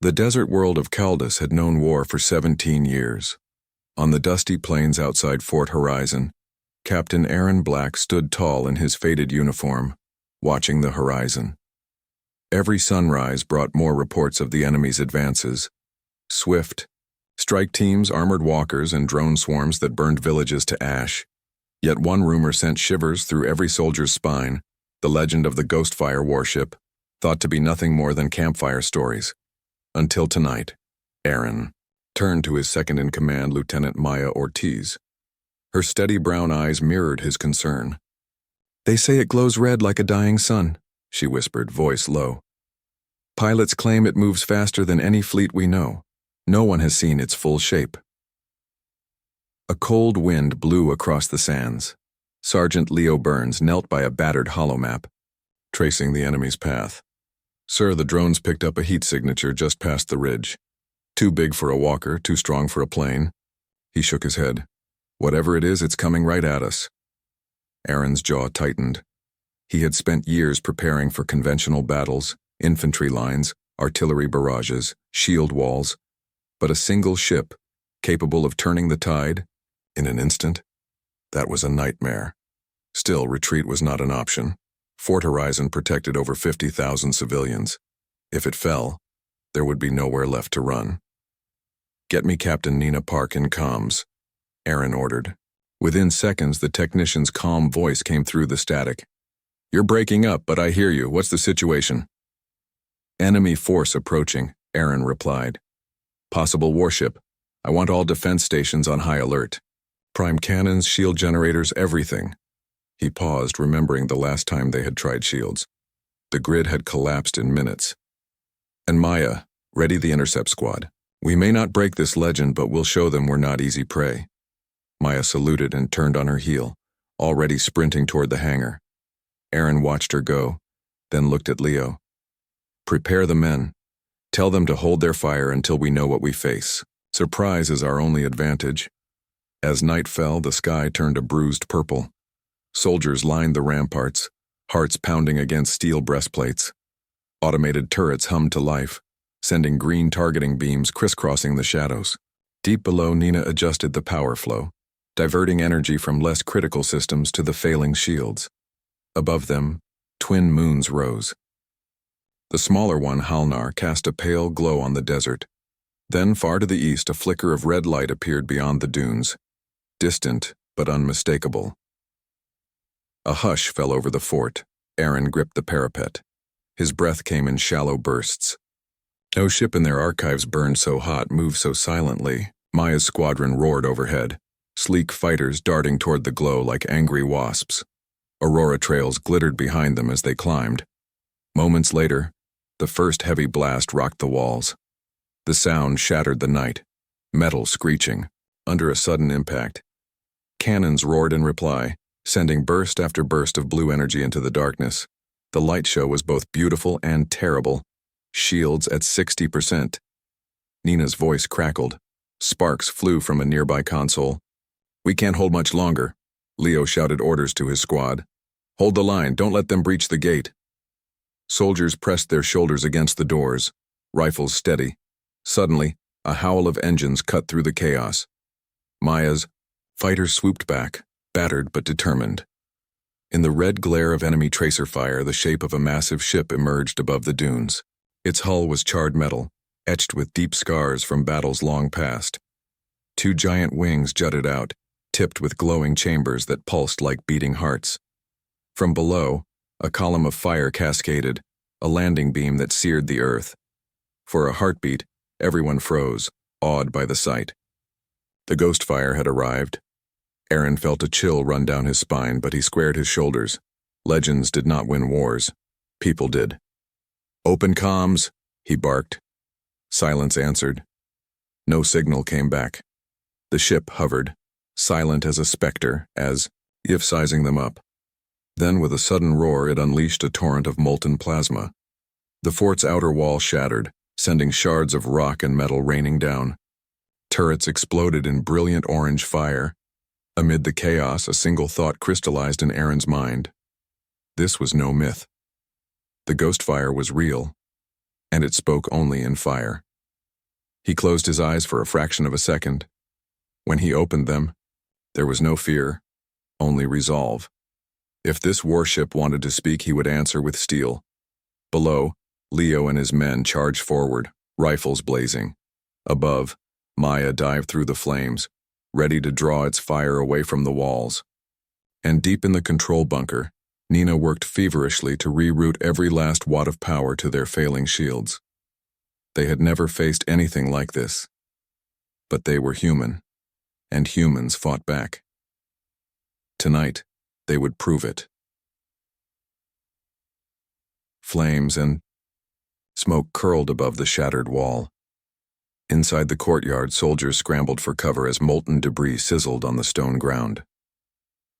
The desert world of Caldus had known war for 17 years. On the dusty plains outside Fort Horizon, Captain Aaron Black stood tall in his faded uniform, watching the horizon. Every sunrise brought more reports of the enemy's advances. Swift, strike teams, armored walkers, and drone swarms that burned villages to ash. Yet one rumor sent shivers through every soldier's spine: the legend of the Ghostfire warship, thought to be nothing more than campfire stories. Until tonight, Aaron turned to his second-in-command, Lieutenant Maya Ortiz. Her steady brown eyes mirrored his concern. "They say it glows red like a dying sun," she whispered, voice low. "Pilots claim it moves faster than any fleet we know. No one has seen its full shape." A cold wind blew across the sands. Sergeant Leo Burns knelt by a battered holomap, tracing the enemy's path. "Sir, the drones picked up a heat signature just past the ridge. Too big for a walker, too strong for a plane." He shook his head. "Whatever it is, it's coming right at us." Aaron's jaw tightened. He had spent years preparing for conventional battles, infantry lines, artillery barrages, shield walls. But a single ship, capable of turning the tide in an instant, that was a nightmare. Still, retreat was not an option. Fort Horizon protected over 50,000 civilians. If it fell, there would be nowhere left to run. "Get me Captain Nina Park in comms," Aaron ordered. Within seconds, the technician's calm voice came through the static. "You're breaking up, but I hear you. What's the situation?" "Enemy force approaching," Aaron replied. "Possible warship. I want all defense stations on high alert. Prime cannons, shield generators, everything." He paused, remembering the last time they had tried shields. The grid had collapsed in minutes. "And Maya, ready the intercept squad. We may not break this legend, but we'll show them we're not easy prey." Maya saluted and turned on her heel, already sprinting toward the hangar. Aaron watched her go, then looked at Leo. "Prepare the men. Tell them to hold their fire until we know what we face. Surprise is our only advantage." As night fell, the sky turned a bruised purple. Soldiers lined the ramparts, hearts pounding against steel breastplates. Automated turrets hummed to life, sending green targeting beams crisscrossing the shadows. Deep below, Nina adjusted the power flow, diverting energy from less critical systems to the failing shields. Above them, twin moons rose. The smaller one, Halnar, cast a pale glow on the desert. Then, far to the east, a flicker of red light appeared beyond the dunes, distant but unmistakable. A hush fell over the fort. Aaron gripped the parapet. His breath came in shallow bursts. No ship in their archives burned so hot, moved so silently. Maya's squadron roared overhead, sleek fighters darting toward the glow like angry wasps. Aurora trails glittered behind them as they climbed. Moments later, the first heavy blast rocked the walls. The sound shattered the night, metal screeching, under a sudden impact. Cannons roared in reply, sending burst after burst of blue energy into the darkness. The light show was both beautiful and terrible. Shields at 60%. Nina's voice crackled. Sparks flew from a nearby console. "We can't hold much longer." Leo shouted orders to his squad. "Hold the line, don't let them breach the gate." Soldiers pressed their shoulders against the doors, rifles steady. Suddenly, a howl of engines cut through the chaos. Maya's fighters swooped back, battered but determined. In the red glare of enemy tracer fire, the shape of a massive ship emerged above the dunes. Its hull was charred metal, etched with deep scars from battles long past. Two giant wings jutted out, tipped with glowing chambers that pulsed like beating hearts. From below, a column of fire cascaded, a landing beam that seared the earth. For a heartbeat, everyone froze, awed by the sight. The ghost fire had arrived. Aaron felt a chill run down his spine, but he squared his shoulders. Legends did not win wars. People did. "Open comms," he barked. Silence answered. No signal came back. The ship hovered, silent as a specter, as if sizing them up. Then, with a sudden roar, it unleashed a torrent of molten plasma. The fort's outer wall shattered, sending shards of rock and metal raining down. Turrets exploded in brilliant orange fire. Amid the chaos, a single thought crystallized in Aaron's mind. This was no myth. The ghost fire was real, and it spoke only in fire. He closed his eyes for a fraction of a second. When he opened them, there was no fear, only resolve. If this warship wanted to speak, he would answer with steel. Below, Leo and his men charged forward, rifles blazing. Above, Maya dived through the flames, ready to draw its fire away from the walls. And deep in the control bunker, Nina worked feverishly to reroute every last watt of power to their failing shields. They had never faced anything like this. But they were human, and humans fought back. Tonight, they would prove it. Flames and smoke curled above the shattered wall. Inside the courtyard, soldiers scrambled for cover as molten debris sizzled on the stone ground.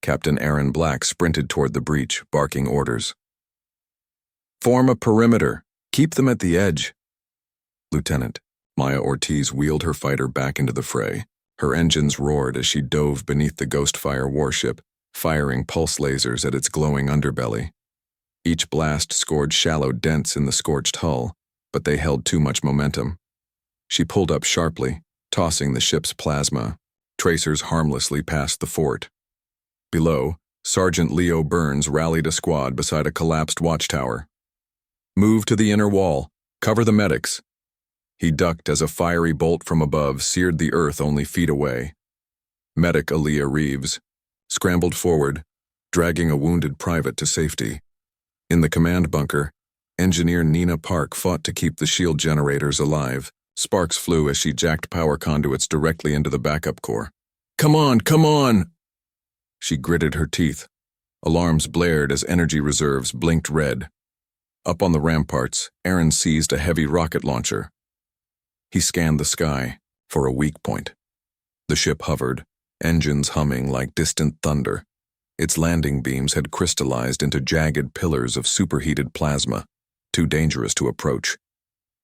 Captain Aaron Black sprinted toward the breach, barking orders. "Form a perimeter. Keep them at the edge." "Lieutenant." Maya Ortiz wheeled her fighter back into the fray. Her engines roared as she dove beneath the Ghostfire warship, firing pulse lasers at its glowing underbelly. Each blast scored shallow dents in the scorched hull, but they held too much momentum. She pulled up sharply, tossing the ship's plasma. Tracers harmlessly past the fort. Below, Sergeant Leo Burns rallied a squad beside a collapsed watchtower. "Move to the inner wall. Cover the medics." He ducked as a fiery bolt from above seared the earth only feet away. Medic Aaliyah Reeves scrambled forward, dragging a wounded private to safety. In the command bunker, Engineer Nina Park fought to keep the shield generators alive. Sparks flew as she jacked power conduits directly into the backup core. "Come on, come on!" She gritted her teeth. Alarms blared as energy reserves blinked red. Up on the ramparts, Aaron seized a heavy rocket launcher. He scanned the sky for a weak point. The ship hovered, engines humming like distant thunder. Its landing beams had crystallized into jagged pillars of superheated plasma, too dangerous to approach.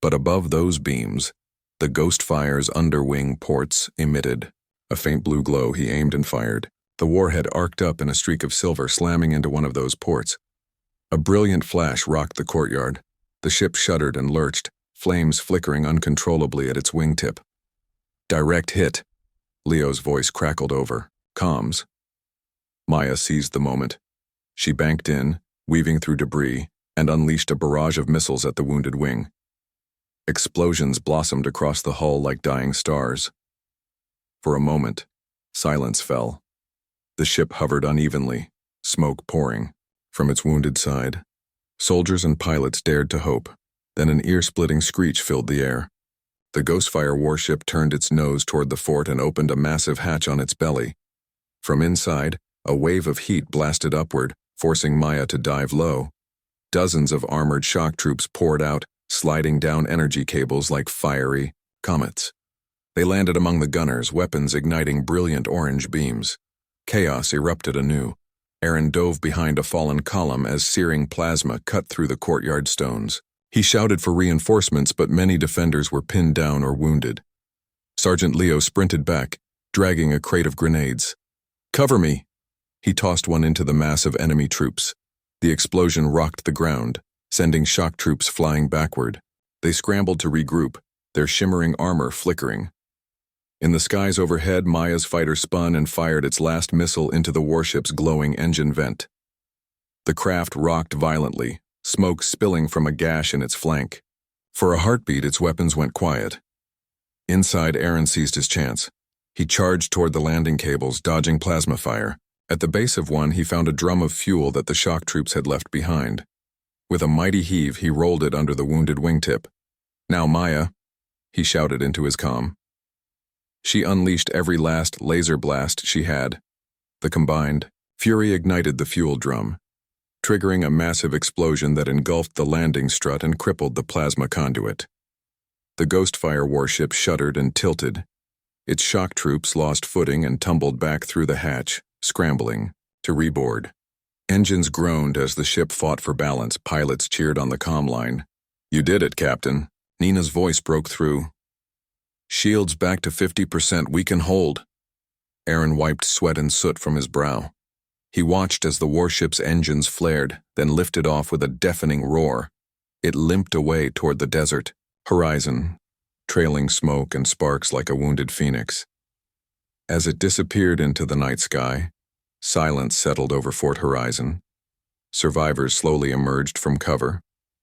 But above those beams, the Ghostfire's underwing ports emitted. A faint blue glow. He aimed and fired. The warhead arced up in a streak of silver, slamming into one of those ports. A brilliant flash rocked the courtyard. The ship shuddered and lurched, flames flickering uncontrollably at its wingtip. "Direct hit." Leo's voice crackled over. "Comms." Maya seized the moment. She banked in, weaving through debris, and unleashed a barrage of missiles at the wounded wing. Explosions blossomed across the hull like dying stars. For a moment, silence fell. The ship hovered unevenly, smoke pouring from its wounded side. Soldiers and pilots dared to hope. Then an ear-splitting screech filled the air. The Ghostfire warship turned its nose toward the fort and opened a massive hatch on its belly. From inside, a wave of heat blasted upward, forcing Maya to dive low. Dozens of armored shock troops poured out, sliding down energy cables like fiery comets. They landed among the gunners, weapons igniting brilliant orange beams. Chaos erupted anew. Aaron dove behind a fallen column as searing plasma cut through the courtyard stones. He shouted for reinforcements, but many defenders were pinned down or wounded. Sergeant Leo sprinted back, dragging a crate of grenades. "Cover me!" He tossed one into the mass of enemy troops. The explosion rocked the ground, sending shock troops flying backward. They scrambled to regroup, their shimmering armor flickering. In the skies overhead, Maya's fighter spun and fired its last missile into the warship's glowing engine vent. The craft rocked violently, smoke spilling from a gash in its flank. For a heartbeat, its weapons went quiet. Inside, Aaron seized his chance. He charged toward the landing cables, dodging plasma fire. At the base of one, he found a drum of fuel that the shock troops had left behind. With a mighty heave, he rolled it under the wounded wingtip. "Now, Maya," he shouted into his comm. She unleashed every last laser blast she had. The combined fury ignited the fuel drum, triggering a massive explosion that engulfed the landing strut and crippled the plasma conduit. The Ghostfire warship shuddered and tilted. Its shock troops lost footing and tumbled back through the hatch, scrambling to reboard. Engines groaned as the ship fought for balance. Pilots cheered on the comm line. "You did it, Captain." Nina's voice broke through. "Shields back to 50%, we can hold." Aaron wiped sweat and soot from his brow. He watched as the warship's engines flared, then lifted off with a deafening roar. It limped away toward the desert horizon, trailing smoke and sparks like a wounded phoenix. As it disappeared into the night sky, silence settled over Fort Horizon. Survivors slowly emerged from cover,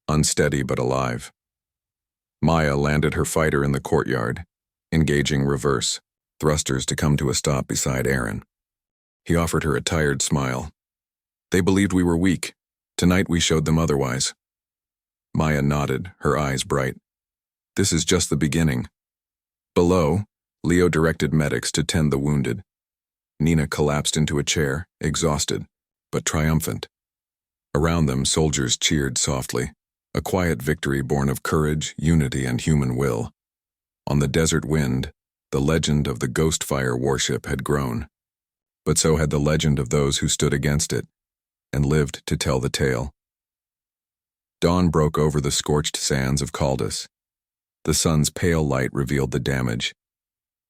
unsteady but alive. Maya landed her fighter in the courtyard, engaging reverse thrusters to come to a stop beside Aaron. He offered her a tired smile. They believed we were weak. Tonight we showed them otherwise. Maya nodded, her eyes bright. This is just the beginning. Below, Leo directed medics to tend the wounded. Nina collapsed into a chair, exhausted, but triumphant. Around them, soldiers cheered softly, a quiet victory born of courage, unity, and human will. On the desert wind, the legend of the Ghostfire warship had grown. But so had the legend of those who stood against it, and lived to tell the tale. Dawn broke over the scorched sands of Caldus. The sun's pale light revealed the damage.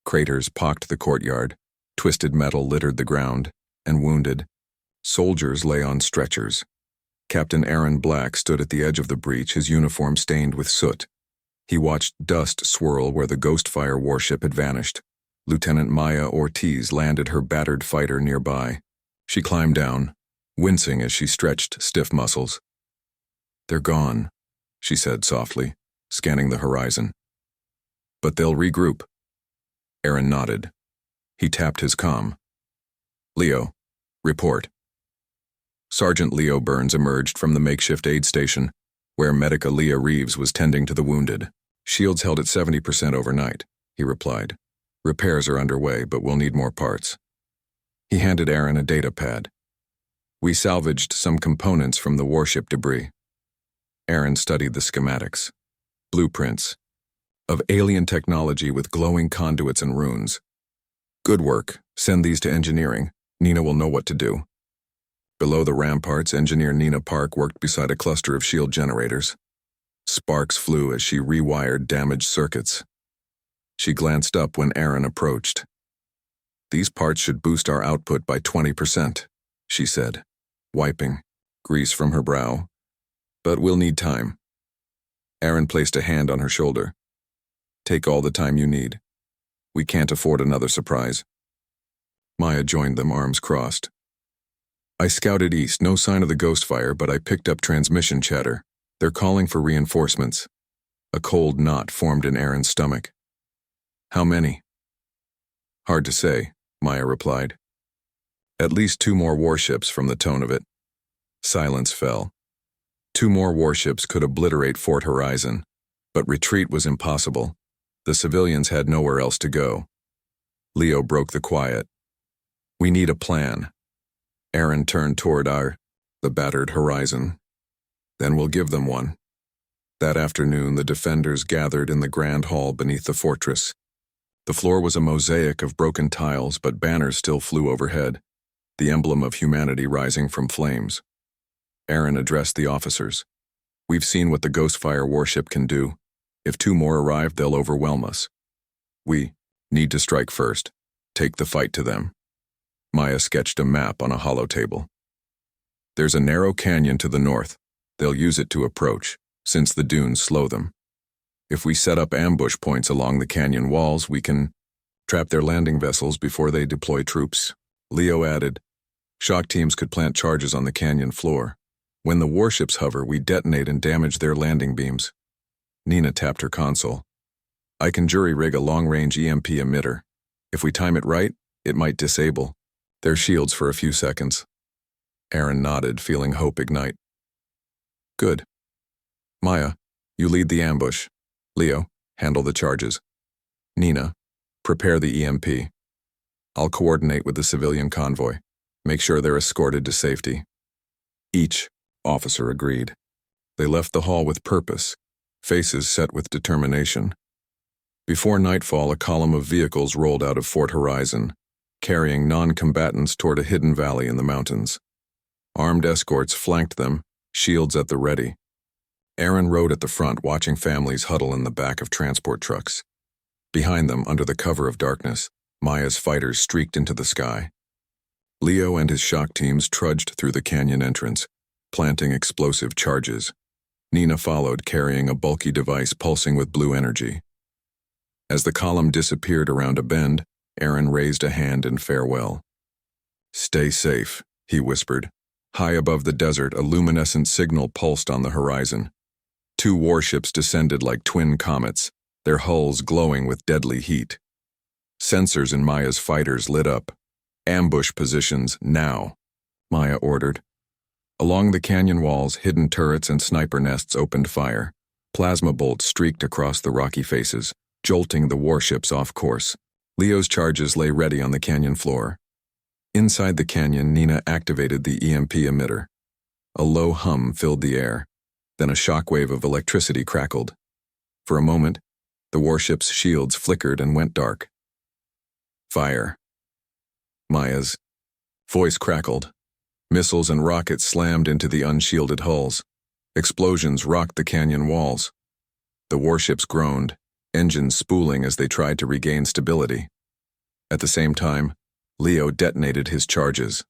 Craters pocked the courtyard, twisted metal littered the ground, and wounded soldiers lay on stretchers. Captain Aaron Black stood at the edge of the breach, his uniform stained with soot. He watched dust swirl where the Ghostfire warship had vanished. Lieutenant Maya Ortiz landed her battered fighter nearby. She climbed down, wincing as she stretched stiff muscles. They're gone, she said softly, scanning the horizon. But they'll regroup. Aaron nodded. He tapped his comm. Leo, report. Sergeant Leo Burns emerged from the makeshift aid station, where Medic Aaliyah Reeves was tending to the wounded. Shields held at 70% overnight, he replied. Repairs are underway, but we'll need more parts. He handed Aaron a data pad. We salvaged some components from the warship debris. Aaron studied the schematics. Blueprints of alien technology with glowing conduits and runes. Good work. Send these to engineering. Nina will know what to do. Below the ramparts, engineer Nina Park worked beside a cluster of shield generators. Sparks flew as she rewired damaged circuits. She glanced up when Aaron approached. These parts should boost our output by 20%, she said, wiping grease from her brow. But we'll need time. Aaron placed a hand on her shoulder. Take all the time you need. We can't afford another surprise. Maya joined them, arms crossed. I scouted east, no sign of the Ghostfire, but I picked up transmission chatter. They're calling for reinforcements. A cold knot formed in Aaron's stomach. How many? Hard to say, Maya replied. At least 2 more warships from the tone of it. Silence fell. 2 more warships could obliterate Fort Horizon, but retreat was impossible. The civilians had nowhere else to go. Leo broke the quiet. We need a plan. Aaron turned toward the battered horizon. Then we'll give them one. That afternoon, the defenders gathered in the grand hall beneath the fortress. The floor was a mosaic of broken tiles, but banners still flew overhead, the emblem of humanity rising from flames. Aaron addressed the officers. We've seen what the Ghostfire warship can do. If 2 more arrive, they'll overwhelm us. We need to strike first. Take the fight to them. Maya sketched a map on a hollow table. There's a narrow canyon to the north. They'll use it to approach, since the dunes slow them. If we set up ambush points along the canyon walls, we can trap their landing vessels before they deploy troops. Leo added, shock teams could plant charges on the canyon floor. When the warships hover, we detonate and damage their landing beams. Nina tapped her console. I can jury-rig a long-range EMP emitter. If we time it right, it might disable their shields for a few seconds. Aaron nodded, feeling hope ignite. Good. Maya, you lead the ambush. Leo, handle the charges. Nina, prepare the EMP. I'll coordinate with the civilian convoy. Make sure they're escorted to safety. Each officer agreed. They left the hall with purpose, faces set with determination. Before nightfall, a column of vehicles rolled out of Fort Horizon, carrying non-combatants toward a hidden valley in the mountains. Armed escorts flanked them, shields at the ready. Aaron rode at the front, watching families huddle in the back of transport trucks. Behind them, under the cover of darkness, Maya's fighters streaked into the sky. Leo and his shock teams trudged through the canyon entrance, planting explosive charges. Nina followed, carrying a bulky device pulsing with blue energy. As the column disappeared around a bend, Aaron raised a hand in farewell. "Stay safe," he whispered. High above the desert, a luminescent signal pulsed on the horizon. 2 warships descended like twin comets, their hulls glowing with deadly heat. Sensors in Maya's fighters lit up. "Ambush positions, now," Maya ordered. Along the canyon walls, hidden turrets and sniper nests opened fire. Plasma bolts streaked across the rocky faces, jolting the warships off course. Leo's charges lay ready on the canyon floor. Inside the canyon, Nina activated the EMP emitter. A low hum filled the air. Then a shockwave of electricity crackled. For a moment, the warship's shields flickered and went dark. "Fire." Maya's voice crackled. Missiles and rockets slammed into the unshielded hulls. Explosions rocked the canyon walls. The warships groaned, engines spooling as they tried to regain stability. At the same time, Leo detonated his charges.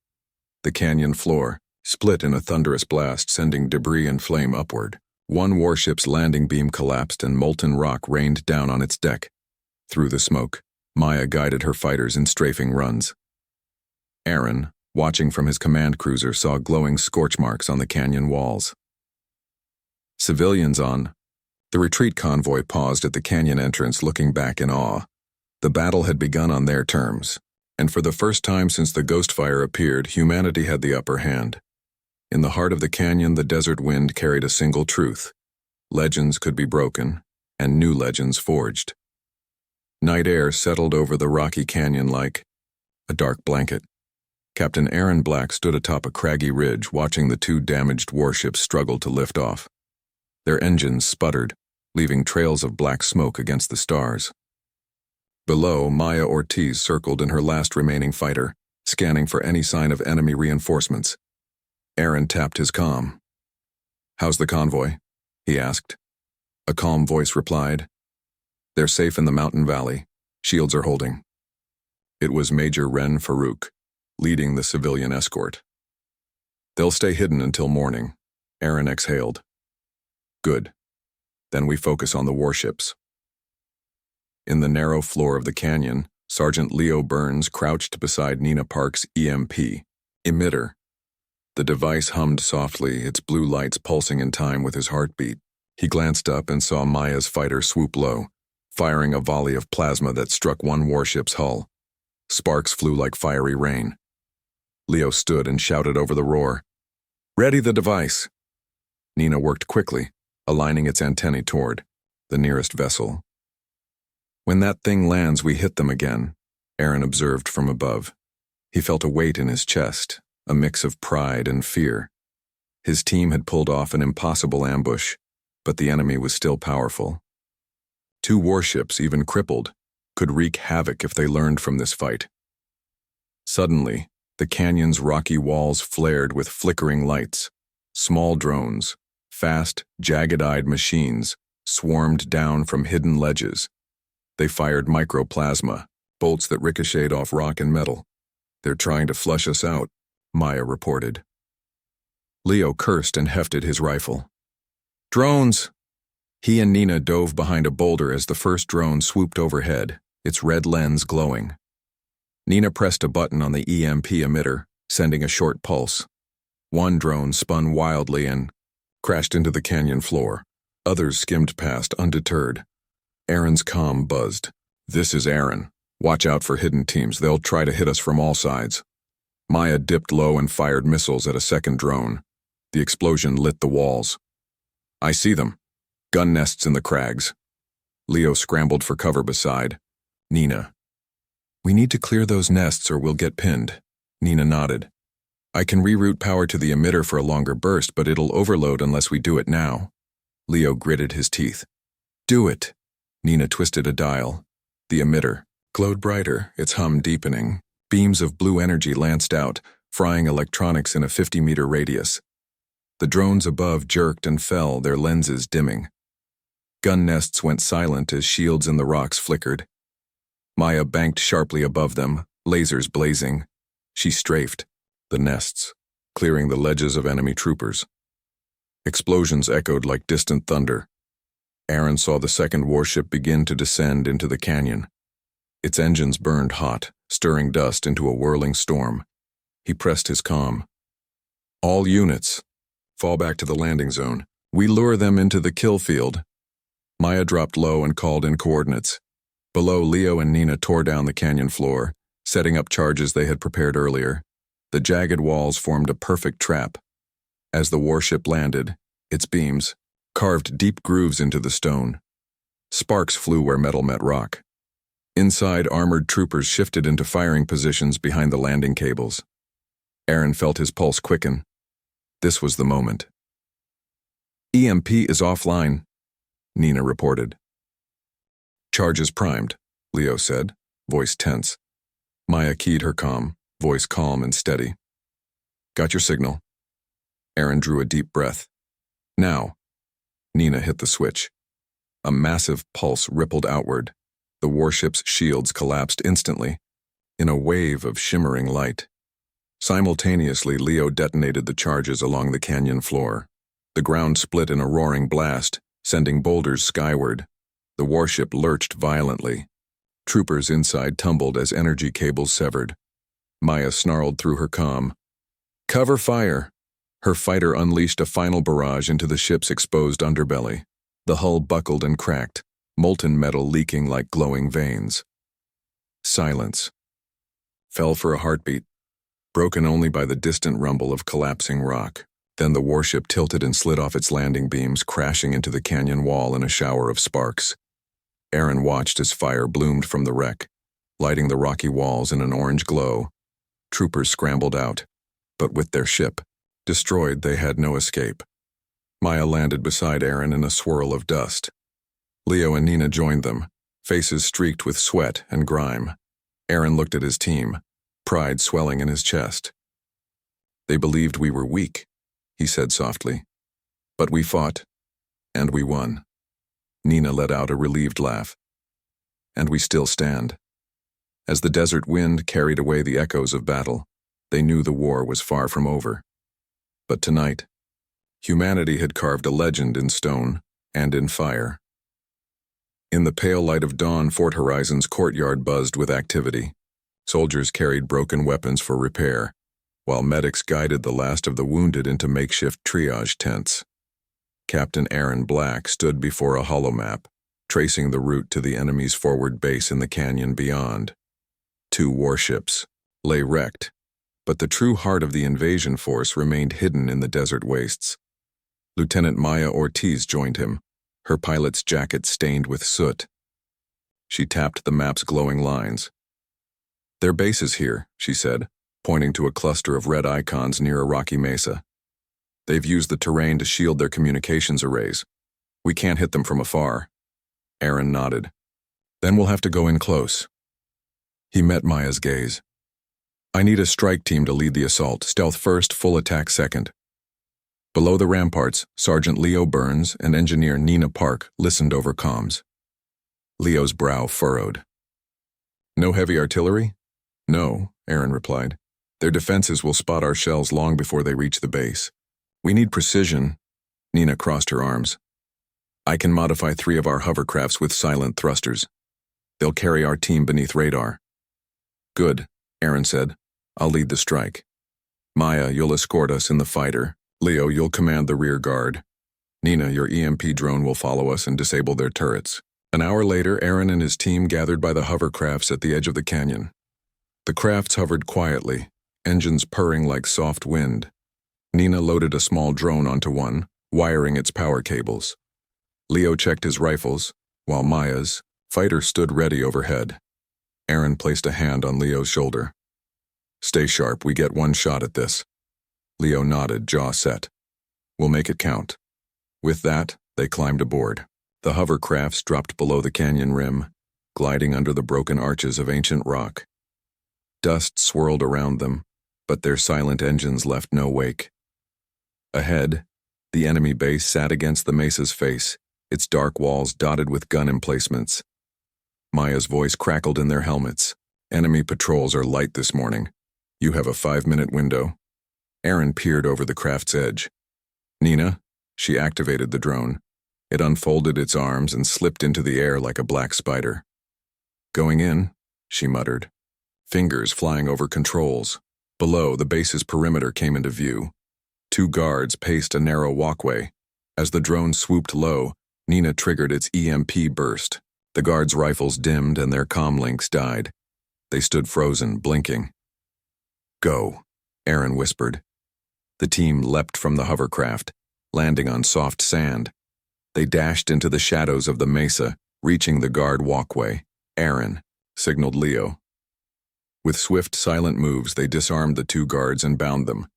The canyon floor split in a thunderous blast, sending debris and flame upward. One warship's landing beam collapsed and molten rock rained down on its deck. Through the smoke, Maya guided her fighters in strafing runs. Aaron, watching from his command cruiser, saw glowing scorch marks on the canyon walls. Civilians on. The retreat convoy paused at the canyon entrance, looking back in awe. The battle had begun on their terms, and for the first time since the ghost fire appeared, humanity had the upper hand. In the heart of the canyon, the desert wind carried a single truth: legends could be broken, and new legends forged. Night air settled over the rocky canyon like a dark blanket. Captain Aaron Black stood atop a craggy ridge, watching the 2 damaged warships struggle to lift off. Their engines sputtered, leaving trails of black smoke against the stars. Below, Maya Ortiz circled in her last remaining fighter, scanning for any sign of enemy reinforcements. Aaron tapped his comm. "How's the convoy?" he asked. A calm voice replied, "They're safe in the mountain valley. Shields are holding." It was Major Ren Farouk, leading the civilian escort. "They'll stay hidden until morning," Aaron exhaled. "Good. Then we focus on the warships." In the narrow floor of the canyon, Sergeant Leo Burns crouched beside Nina Park's EMP emitter. The device hummed softly, its blue lights pulsing in time with his heartbeat. He glanced up and saw Maya's fighter swoop low, firing a volley of plasma that struck one warship's hull. Sparks flew like fiery rain. Leo stood and shouted over the roar, "Ready the device!" Nina worked quickly, aligning its antennae toward the nearest vessel. "When that thing lands, we hit them again," Aaron observed from above. He felt a weight in his chest, a mix of pride and fear. His team had pulled off an impossible ambush, but the enemy was still powerful. 2 warships, even crippled, could wreak havoc if they learned from this fight. Suddenly, the canyon's rocky walls flared with flickering lights. Small drones, fast, jagged-eyed machines, swarmed down from hidden ledges. They fired microplasma, bolts that ricocheted off rock and metal. "They're trying to flush us out," Maya reported. Leo cursed and hefted his rifle. "Drones!" He and Nina dove behind a boulder as the first drone swooped overhead, its red lens glowing. Nina pressed a button on the EMP emitter, sending a short pulse. One drone spun wildly and crashed into the canyon floor. Others skimmed past, undeterred. Aaron's comm buzzed. "This is Aaron. Watch out for hidden teams. They'll try to hit us from all sides." Maya dipped low and fired missiles at a second drone. The explosion lit the walls. "I see them. Gun nests in the crags." Leo scrambled for cover beside Nina. "We need to clear those nests or we'll get pinned." Nina nodded. "I can reroute power to the emitter for a longer burst, but it'll overload unless we do it now." Leo gritted his teeth. "Do it." Nina twisted a dial. The emitter glowed brighter, its hum deepening. Beams of blue energy lanced out, frying electronics in a 50-meter radius. The drones above jerked and fell, their lenses dimming. Gun nests went silent as shields in the rocks flickered. Maya banked sharply above them, lasers blazing. She strafed the nests, clearing the ledges of enemy troopers. Explosions echoed like distant thunder. Aaron saw the second warship begin to descend into the canyon. Its engines burned hot, stirring dust into a whirling storm. He pressed his comm. "All units, fall back to the landing zone. We lure them into the kill field." Maya dropped low and called in coordinates. Below, Leo and Nina tore down the canyon floor, setting up charges they had prepared earlier. The jagged walls formed a perfect trap. As the warship landed, its beams carved deep grooves into the stone. Sparks flew where metal met rock. Inside, armored troopers shifted into firing positions behind the landing cables. Aaron felt his pulse quicken. This was the moment. "EMP is offline," Nina reported. "Charges primed," Leo said, voice tense. Maya keyed her comm, voice calm and steady. "Got your signal." Aaron drew a deep breath. "Now." Nina hit the switch. A massive pulse rippled outward. The warship's shields collapsed instantly, in a wave of shimmering light. Simultaneously, Leo detonated the charges along the canyon floor. The ground split in a roaring blast, sending boulders skyward. The warship lurched violently. Troopers inside tumbled as energy cables severed. Maya snarled through her comm. "Cover fire!" Her fighter unleashed a final barrage into the ship's exposed underbelly. The hull buckled and cracked, molten metal leaking like glowing veins. Silence. Fell for a heartbeat, broken only by the distant rumble of collapsing rock. Then the warship tilted and slid off its landing beams, crashing into the canyon wall in a shower of sparks. Aaron watched as fire bloomed from the wreck, lighting the rocky walls in an orange glow. Troopers scrambled out, but with their ship destroyed, they had no escape. Maya landed beside Aaron in a swirl of dust. Leo and Nina joined them, faces streaked with sweat and grime. Aaron looked at his team, pride swelling in his chest. "They believed we were weak," he said softly. "But we fought, and we won." Nina let out a relieved laugh. "And we still stand." As the desert wind carried away the echoes of battle, they knew the war was far from over. But tonight, humanity had carved a legend in stone and in fire. In the pale light of dawn, Fort Horizon's courtyard buzzed with activity. Soldiers carried broken weapons for repair, while medics guided the last of the wounded into makeshift triage tents. Captain Aaron Black stood before a holomap, tracing the route to the enemy's forward base in the canyon beyond. 2 warships lay wrecked, but the true heart of the invasion force remained hidden in the desert wastes. Lieutenant Maya Ortiz joined him, her pilot's jacket stained with soot. She tapped the map's glowing lines. "Their base is here," she said, pointing to a cluster of red icons near a rocky mesa. "They've used the terrain to shield their communications arrays. We can't hit them from afar." Aaron nodded. "Then we'll have to go in close." He met Maya's gaze. "I need a strike team to lead the assault, stealth first, full attack second." Below the ramparts, Sergeant Leo Burns and Engineer Nina Park listened over comms. Leo's brow furrowed. "No heavy artillery?" "No," Aaron replied. "Their defenses will spot our shells long before they reach the base. We need precision." Nina crossed her arms. "I can modify 3 of our hovercrafts with silent thrusters. They'll carry our team beneath radar." "Good," Aaron said. "I'll lead the strike. Maya, you'll escort us in the fighter. Leo, you'll command the rear guard. Nina, your EMP drone will follow us and disable their turrets." An hour later, Aaron and his team gathered by the hovercrafts at the edge of the canyon. The crafts hovered quietly, engines purring like soft wind. Nina loaded a small drone onto one, wiring its power cables. Leo checked his rifles, while Maya's fighter stood ready overhead. Aaron placed a hand on Leo's shoulder. "Stay sharp, we get one shot at this." Leo nodded, jaw set. "We'll make it count." With that, they climbed aboard. The hovercrafts dropped below the canyon rim, gliding under the broken arches of ancient rock. Dust swirled around them, but their silent engines left no wake. Ahead, the enemy base sat against the mesa's face, its dark walls dotted with gun emplacements. Maya's voice crackled in their helmets. "Enemy patrols are light this morning. You have a 5-minute window." Aaron peered over the craft's edge. "Nina," she activated the drone. It unfolded its arms and slipped into the air like a black spider. "Going in," she muttered, fingers flying over controls. Below, the base's perimeter came into view. 2 guards paced a narrow walkway. As the drone swooped low, Nina triggered its EMP burst. The guards' rifles dimmed and their comm links died. They stood frozen, blinking. "Go," Aaron whispered. The team leapt from the hovercraft, landing on soft sand. They dashed into the shadows of the mesa, reaching the guard walkway. "Aaron," signaled Leo. With swift, silent moves, they disarmed the 2 guards and bound them.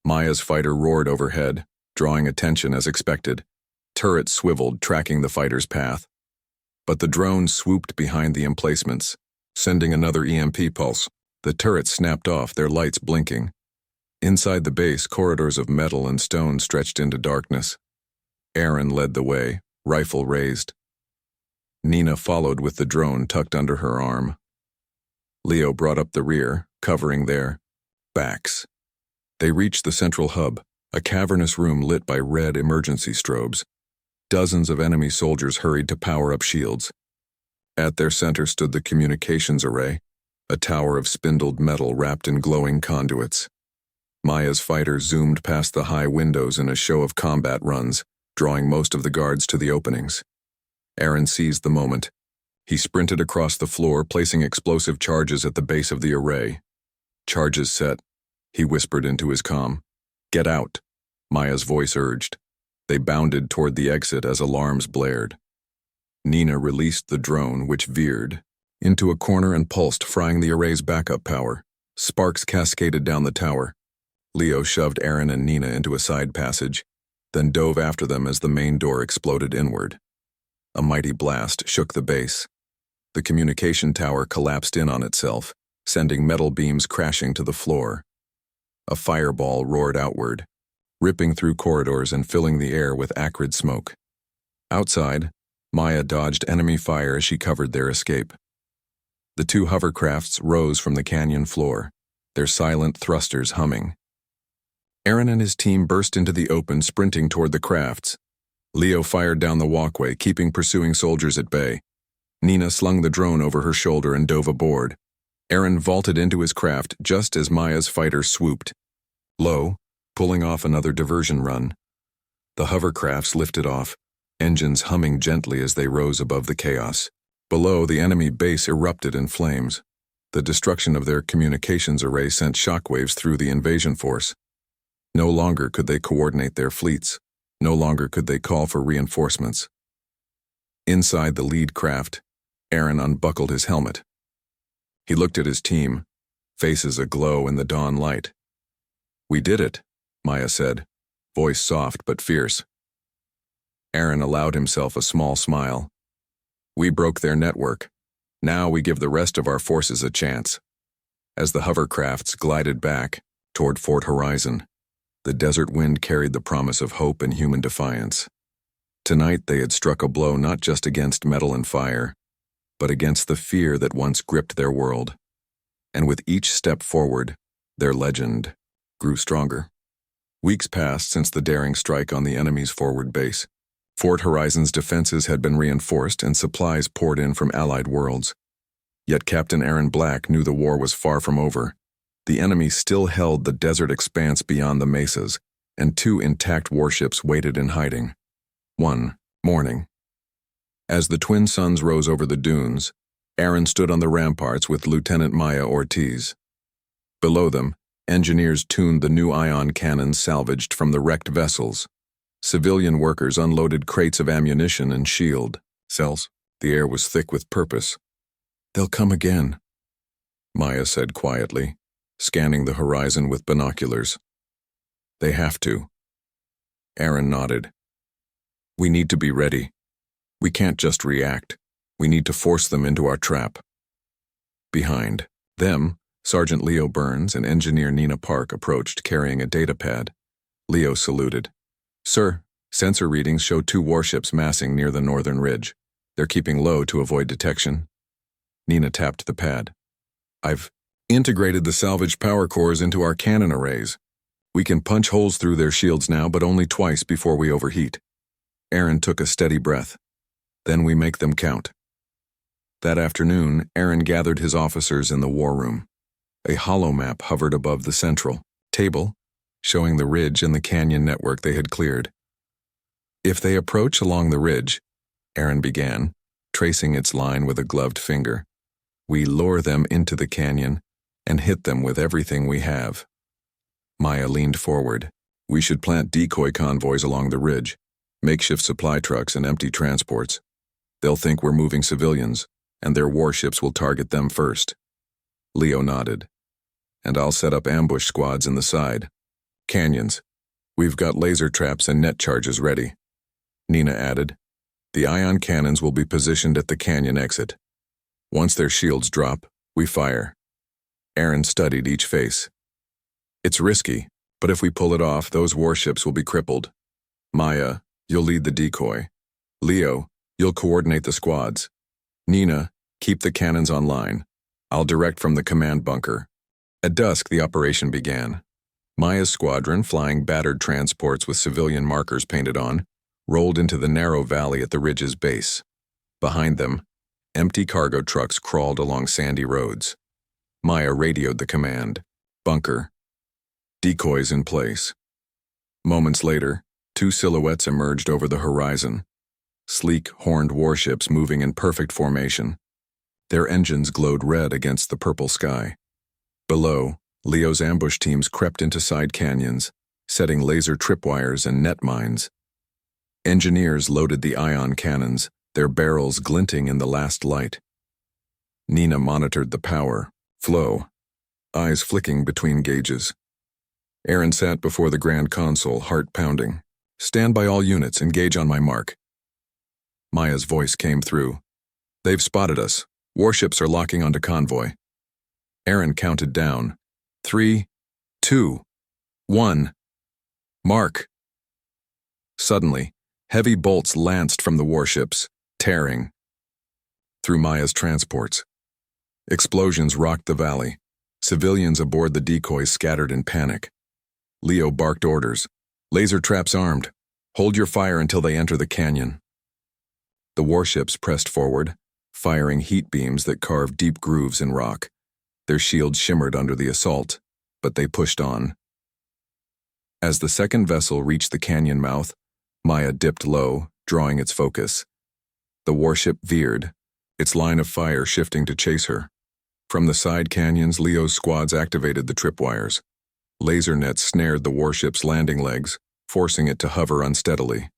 Maya's fighter roared overhead, drawing attention as expected. Turrets swiveled, tracking the fighter's path. But the drone swooped behind the emplacements, sending another EMP pulse. The turrets snapped off, their lights blinking. Inside the base, corridors of metal and stone stretched into darkness. Aaron led the way, rifle raised. Nina followed with the drone tucked under her arm. Leo brought up the rear, covering their backs. They reached the central hub, a cavernous room lit by red emergency strobes. Dozens of enemy soldiers hurried to power up shields. At their center stood the communications array, a tower of spindled metal wrapped in glowing conduits. Maya's fighter zoomed past the high windows in a show of combat runs, drawing most of the guards to the openings. Aaron seized the moment. He sprinted across the floor, placing explosive charges at the base of the array. "Charges set," he whispered into his comm. "Get out," Maya's voice urged. They bounded toward the exit as alarms blared. Nina released the drone, which veered into a corner and pulsed, frying the array's backup power. Sparks cascaded down the tower. Leo shoved Aaron and Nina into a side passage, then dove after them as the main door exploded inward. A mighty blast shook the base. The communication tower collapsed in on itself, sending metal beams crashing to the floor. A fireball roared outward, ripping through corridors and filling the air with acrid smoke. Outside, Maya dodged enemy fire as she covered their escape. The 2 hovercrafts rose from the canyon floor, their silent thrusters humming. Aaron and his team burst into the open, sprinting toward the crafts. Leo fired down the walkway, keeping pursuing soldiers at bay. Nina slung the drone over her shoulder and dove aboard. Aaron vaulted into his craft just as Maya's fighter swooped. Low, pulling off another diversion run. The hovercrafts lifted off, engines humming gently as they rose above the chaos. Below, the enemy base erupted in flames. The destruction of their communications array sent shockwaves through the invasion force. No longer could they coordinate their fleets. No longer could they call for reinforcements. Inside the lead craft, Aaron unbuckled his helmet. He looked at his team, faces aglow in the dawn light. "We did it," Maya said, voice soft but fierce. Aaron allowed himself a small smile. "We broke their network. Now we give the rest of our forces a chance." As the hovercrafts glided back toward Fort Horizon, the desert wind carried the promise of hope and human defiance. Tonight they had struck a blow not just against metal and fire, but against the fear that once gripped their world. And with each step forward, their legend grew stronger. Weeks passed since the daring strike on the enemy's forward base. Fort Horizon's defenses had been reinforced and supplies poured in from allied worlds. Yet Captain Aaron Black knew the war was far from over. The enemy still held the desert expanse beyond the mesas, and 2 intact warships waited in hiding. One morning, as the twin suns rose over the dunes, Aaron stood on the ramparts with Lieutenant Maya Ortiz. Below them, engineers tuned the new ion cannons salvaged from the wrecked vessels. Civilian workers unloaded crates of ammunition and shield cells. The air was thick with purpose. "They'll come again," Maya said quietly, scanning the horizon with binoculars. "They have to." Aaron nodded. "We need to be ready. We can't just react. We need to force them into our trap." Behind them, Sergeant Leo Burns and Engineer Nina Park approached, carrying a data pad. Leo saluted. "Sir, sensor readings show 2 warships massing near the northern ridge. They're keeping low to avoid detection." Nina tapped the pad. "I've integrated the salvaged power cores into our cannon arrays. We can punch holes through their shields now, but only twice before we overheat." Aaron took a steady breath. Then we make them count. That afternoon, Aaron gathered his officers in the war room. A hollow map hovered above the central table, showing the ridge and the canyon network they had cleared. If they approach along the ridge, Aaron began, tracing its line with a gloved finger, we lure them into the canyon and hit them with everything we have. Maya leaned forward. We should plant decoy convoys along the ridge, makeshift supply trucks and empty transports. They'll think we're moving civilians, and their warships will target them first. Leo nodded. And I'll set up ambush squads in the side. Canyons. We've got laser traps and net charges ready. Nina added. The ion cannons will be positioned at the canyon exit. Once their shields drop, we fire. Aaron studied each face. It's risky, but if we pull it off, those warships will be crippled. Maya, you'll lead the decoy. Leo, you'll coordinate the squads. Nina, keep the cannons online. I'll direct from the command bunker. At dusk, the operation began. Maya's squadron, flying battered transports with civilian markers painted on, rolled into the narrow valley at the ridge's base. Behind them, empty cargo trucks crawled along sandy roads. Maya radioed the command. Bunker. Decoys in place. Moments later, two silhouettes emerged over the horizon. Sleek, horned warships moving in perfect formation. Their engines glowed red against the purple sky. Below, Leo's ambush teams crept into side canyons, setting laser tripwires and net mines. Engineers loaded the ion cannons, their barrels glinting in the last light. Nina monitored the power, flow, eyes flicking between gauges. Aaron sat before the Grand Console, heart pounding. Stand by all units, engage on my mark. Maya's voice came through. They've spotted us. Warships are locking onto convoy. Aaron counted down. 3, 2, 1. Mark. Suddenly, heavy bolts lanced from the warships, tearing through Maya's transports. Explosions rocked the valley. Civilians aboard the decoys scattered in panic. Leo barked orders. Laser traps armed. Hold your fire until they enter the canyon. The warships pressed forward, firing heat beams that carved deep grooves in rock. Their shields shimmered under the assault, but they pushed on. As the second vessel reached the canyon mouth, Maya dipped low, drawing its focus. The warship veered, its line of fire shifting to chase her. From the side canyons, Leo's squads activated the tripwires. Laser nets snared the warship's landing legs, forcing it to hover unsteadily.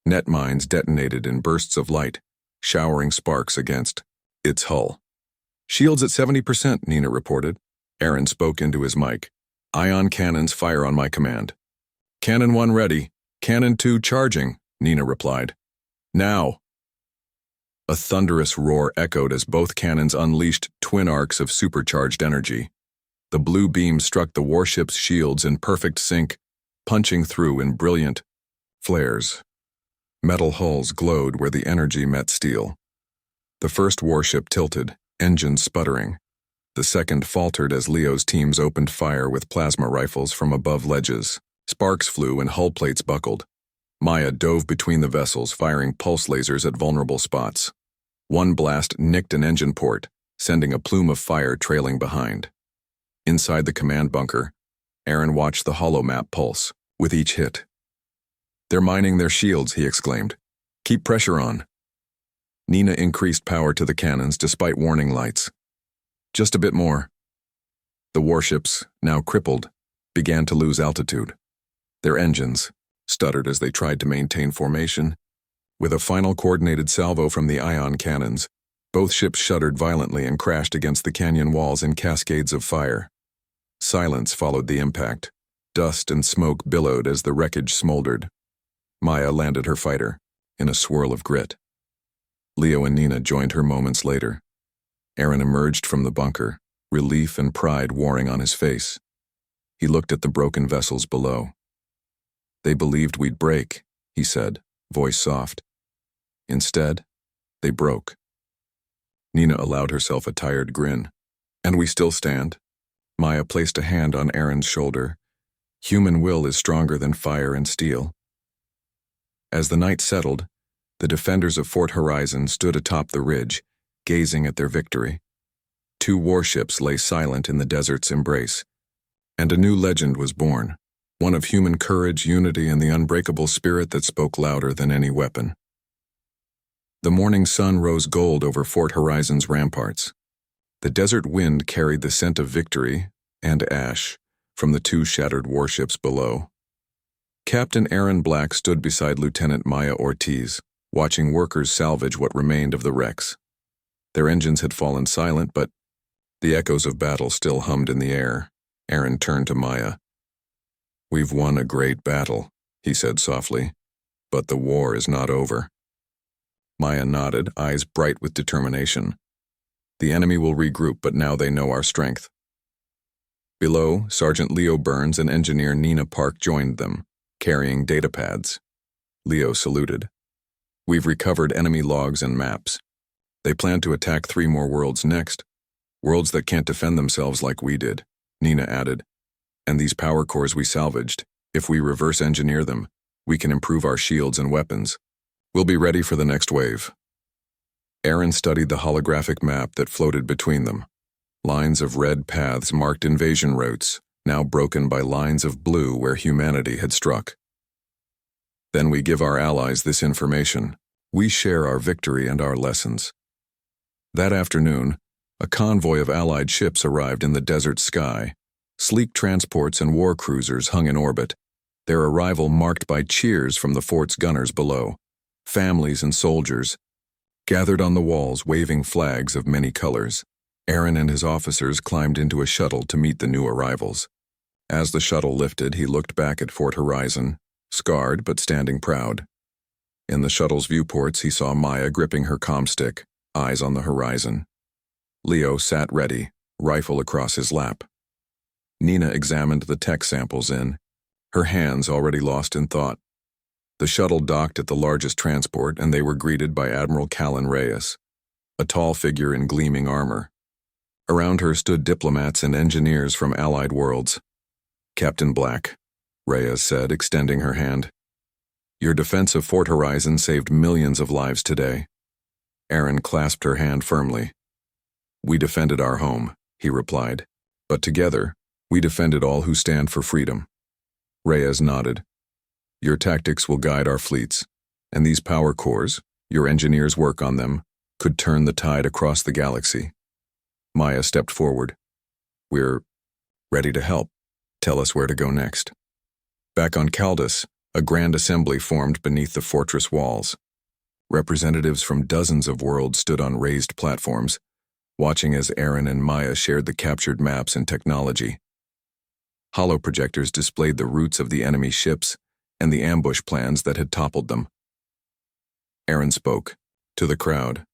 Net mines detonated in bursts of light, showering sparks against its hull. Shields at 70%, Nina reported. Aaron spoke into his mic. Ion cannons fire on my command. Cannon 1 ready. Cannon 2 charging, Nina replied. Now. A thunderous roar echoed as both cannons unleashed twin arcs of supercharged energy. The blue beam struck the warship's shields in perfect sync, punching through in brilliant flares. Metal hulls glowed where the energy met steel. The first warship tilted, engines sputtering. The second faltered as Leo's teams opened fire with plasma rifles from above ledges. Sparks flew and hull plates buckled. Maya dove between the vessels, firing pulse lasers at vulnerable spots. One blast nicked an engine port, sending a plume of fire trailing behind. Inside the command bunker, Aaron watched the hollow map pulse, with each hit. They're mining their shields, he exclaimed. Keep pressure on. Nina increased power to the cannons despite warning lights. Just a bit more. The warships, now crippled, began to lose altitude. Their engines stuttered as they tried to maintain formation. With a final coordinated salvo from the ion cannons, both ships shuddered violently and crashed against the canyon walls in cascades of fire. Silence followed the impact. Dust and smoke billowed as the wreckage smoldered. Maya landed her fighter, in a swirl of grit. Leo and Nina joined her moments later. Aaron emerged from the bunker, relief and pride warring on his face. He looked at the broken vessels below. They believed we'd break, he said, voice soft. Instead, they broke. Nina allowed herself a tired grin. And we still stand. Maya placed a hand on Aaron's shoulder. Human will is stronger than fire and steel. As the night settled, the defenders of Fort Horizon stood atop the ridge, gazing at their victory. 2 warships lay silent in the desert's embrace, and a new legend was born, one of human courage, unity, and the unbreakable spirit that spoke louder than any weapon. The morning sun rose gold over Fort Horizon's ramparts. The desert wind carried the scent of victory and ash from the 2 shattered warships below. Captain Aaron Black stood beside Lieutenant Maya Ortiz, watching workers salvage what remained of the wrecks. Their engines had fallen silent, but the echoes of battle still hummed in the air. Aaron turned to Maya. "We've won a great battle," he said softly, "but the war is not over." Maya nodded, eyes bright with determination. "The enemy will regroup, but now they know our strength." Below, Sergeant Leo Burns and Engineer Nina Park joined them, carrying data pads. Leo saluted. "We've recovered enemy logs and maps. They plan to attack 3 more worlds next, worlds that can't defend themselves like we did," Nina added. "And these power cores we salvaged, if we reverse engineer them, we can improve our shields and weapons. We'll be ready for the next wave." Aaron studied the holographic map that floated between them. Lines of red paths marked invasion routes, now broken by lines of blue where humanity had struck. "Then we give our allies this information. We share our victory and our lessons." That afternoon, a convoy of Allied ships arrived in the desert sky. Sleek transports and war cruisers hung in orbit, their arrival marked by cheers from the fort's gunners below. Families and soldiers gathered on the walls waving flags of many colors. Aaron and his officers climbed into a shuttle to meet the new arrivals. As the shuttle lifted, he looked back at Fort Horizon, scarred but standing proud. In the shuttle's viewports, he saw Maya gripping her comm-stick, eyes on the horizon. Leo sat ready, rifle across his lap. Nina examined the tech samples her hands already lost in thought. The shuttle docked at the largest transport, and they were greeted by Admiral Callan Reyes, a tall figure in gleaming armor. Around her stood diplomats and engineers from Allied worlds. "Captain Black," Reyes said, extending her hand. "Your defense of Fort Horizon saved millions of lives today." Aaron clasped her hand firmly. "We defended our home," he replied. "But together, we defended all who stand for freedom." Reyes nodded. "Your tactics will guide our fleets, and these power cores, your engineers' work on them, could turn the tide across the galaxy." Maya stepped forward. "We're ready to help. Tell us where to go next." Back on Caldus, a grand assembly formed beneath the fortress walls. Representatives from dozens of worlds stood on raised platforms, watching as Aaron and Maya shared the captured maps and technology. Holoprojectors displayed the routes of the enemy ships and the ambush plans that had toppled them. Aaron spoke to the crowd.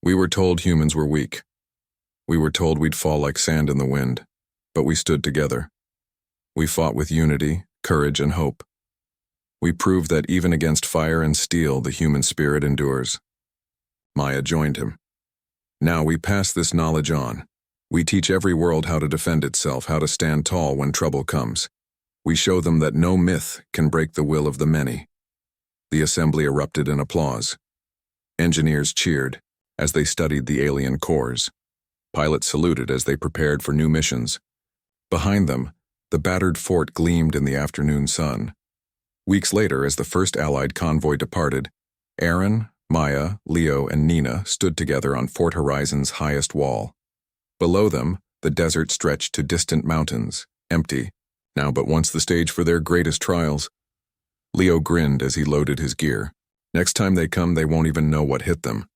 "We were told humans were weak. We were told we'd fall like sand in the wind, but we stood together. We fought with unity, courage, and hope. We proved that even against fire and steel, the human spirit endures." Maya joined him. "Now we pass this knowledge on. We teach every world how to defend itself, how to stand tall when trouble comes. We show them that no myth can break the will of the many." The assembly erupted in applause. Engineers cheered as they studied the alien cores. Pilots saluted as they prepared for new missions. Behind them, the battered fort gleamed in the afternoon sun. Weeks later, as the first Allied convoy departed, Aaron, Maya, Leo, and Nina stood together on Fort Horizon's highest wall. Below them, the desert stretched to distant mountains, empty, now but once the stage for their greatest trials. Leo grinned as he loaded his gear. Next time they come, they won't even know what hit them.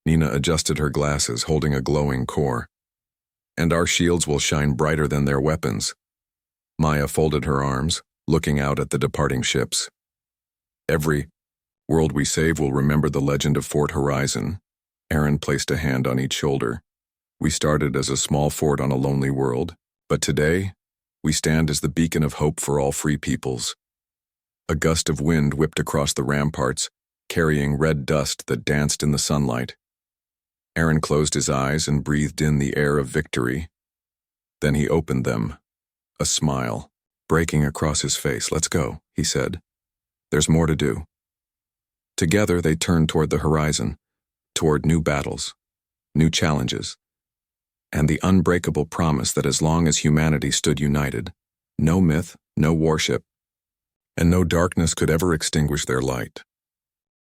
Nina adjusted her glasses, holding a glowing core. "And our shields will shine brighter than their weapons." Maya folded her arms, looking out at the departing ships. "Every world we save will remember the legend of Fort Horizon." Aaron placed a hand on each shoulder. "We started as a small fort on a lonely world, but today, we stand as the beacon of hope for all free peoples." A gust of wind whipped across the ramparts, carrying red dust that danced in the sunlight. Aaron closed his eyes and breathed in the air of victory. Then he opened them, a smile breaking across his face. "Let's go," he said. "There's more to do." Together they turned toward the horizon, toward new battles, new challenges, and the unbreakable promise that as long as humanity stood united, no myth, no warship, and no darkness could ever extinguish their light.